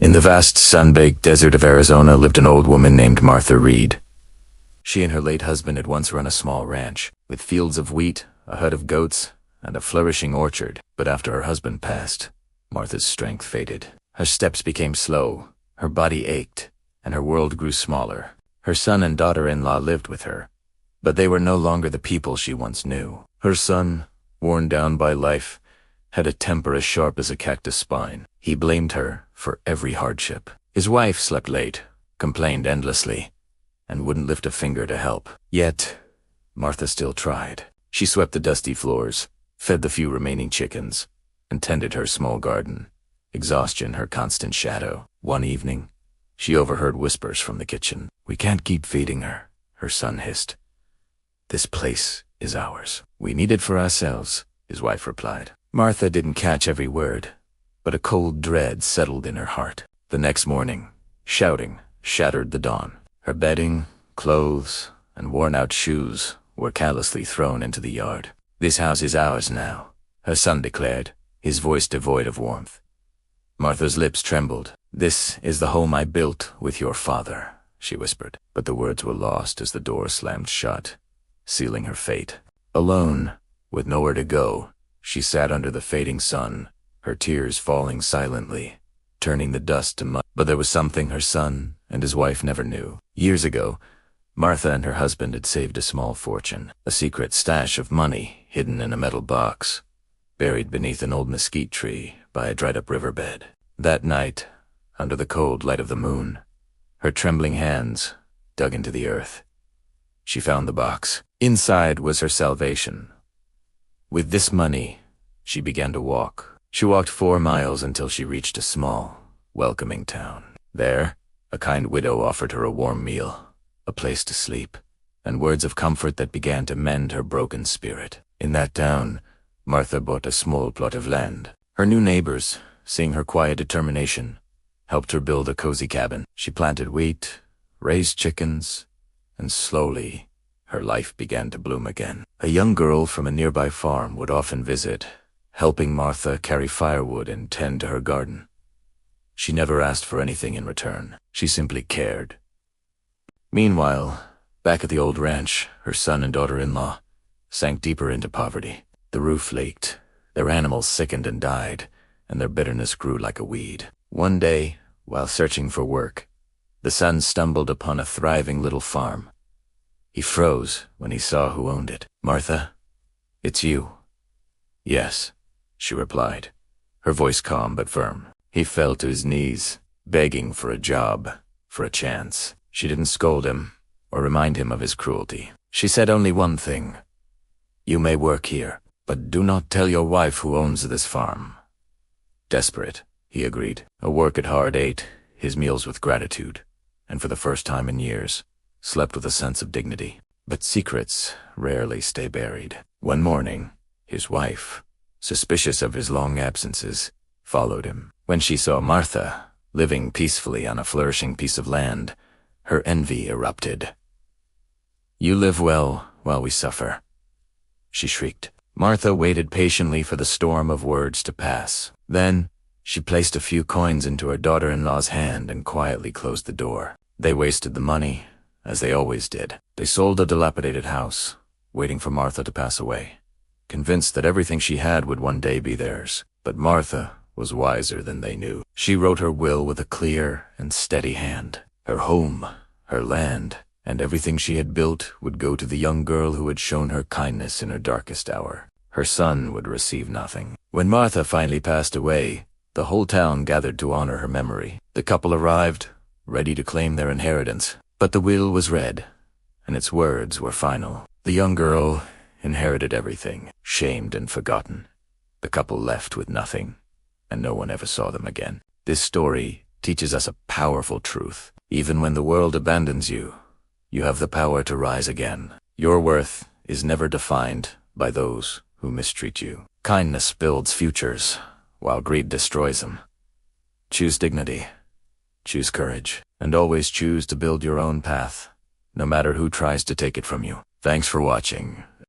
In the vast sun-baked desert of Arizona lived an old woman named Martha Reed. She and her late husband had once run a small ranch, with fields of wheat, a herd of goats, and a flourishing orchard. But after her husband passed, Martha's strength faded. Her steps became slow, her body ached, and her world grew smaller. Her son and daughter-in-law lived with her, but they were no longer the people she once knew. Her son, worn down by life, had a temper as sharp as a cactus spine. He blamed her for every hardship. His wife slept late, complained endlessly, and wouldn't lift a finger to help. Yet, Martha still tried. She swept the dusty floors, fed the few remaining chickens, and tended her small garden, exhaustion her constant shadow. One evening, she overheard whispers from the kitchen. "We can't keep feeding her," her son hissed. "This place is ours. We need it for ourselves," his wife replied. Martha didn't catch every word, but a cold dread settled in her heart. The next morning, shouting shattered the dawn. Her bedding, clothes, and worn-out shoes were callously thrown into the yard. "This house is ours now," her son declared, his voice devoid of warmth. Martha's lips trembled. "This is the home I built with your father," she whispered. But the words were lost as the door slammed shut, sealing her fate. Alone, with nowhere to go, she sat under the fading sun, her tears falling silently, turning the dust to mud. But there was something her son and his wife never knew. Years ago, Martha and her husband had saved a small fortune, a secret stash of money hidden in a metal box, buried beneath an old mesquite tree by a dried-up riverbed. That night, under the cold light of the moon, her trembling hands dug into the earth. She found the box. Inside was her salvation. With this money, she began to walk. She walked 4 miles until she reached a small, welcoming town. There, a kind widow offered her a warm meal, a place to sleep, and words of comfort that began to mend her broken spirit. In that town, Martha bought a small plot of land. Her new neighbors, seeing her quiet determination, helped her build a cozy cabin. She planted wheat, raised chickens, and slowly, her life began to bloom again. A young girl from a nearby farm would often visit, helping Martha carry firewood and tend to her garden. She never asked for anything in return. She simply cared. Meanwhile, back at the old ranch, her son and daughter-in-law sank deeper into poverty. The roof leaked, their animals sickened and died, and their bitterness grew like a weed. One day, while searching for work, the son stumbled upon a thriving little farm. He froze when he saw who owned it. "Martha, it's you." "Yes," she replied, her voice calm but firm. He fell to his knees, begging for a job, for a chance. She didn't scold him or remind him of his cruelty. She said only one thing: "You may work here, but do not tell your wife who owns this farm." Desperate, he agreed. A work at hard ate his meals with gratitude, and for the first time in years, slept with a sense of dignity. But secrets rarely stay buried. One morning, his wife, suspicious of his long absences, followed him. When she saw Martha living peacefully on a flourishing piece of land, her envy erupted. "You live well while we suffer," she shrieked. Martha waited patiently for the storm of words to pass. Then, she placed a few coins into her daughter-in-law's hand and quietly closed the door. They wasted the money, as they always did. They sold a dilapidated house, waiting for Martha to pass away, convinced that everything she had would one day be theirs. But Martha was wiser than they knew. She wrote her will with a clear and steady hand. Her home, her land, and everything she had built would go to the young girl who had shown her kindness in her darkest hour. Her son would receive nothing. When Martha finally passed away, the whole town gathered to honor her memory. The couple arrived, ready to claim their inheritance. But the will was read, and its words were final. The young girl inherited everything, shamed and forgotten. The couple left with nothing, and no one ever saw them again. This story teaches us a powerful truth. Even when the world abandons you, you have the power to rise again. Your worth is never defined by those who mistreat you. Kindness builds futures, while greed destroys them. Choose dignity, choose courage, and always choose to build your own path, no matter who tries to take it from you. Thanks for watching.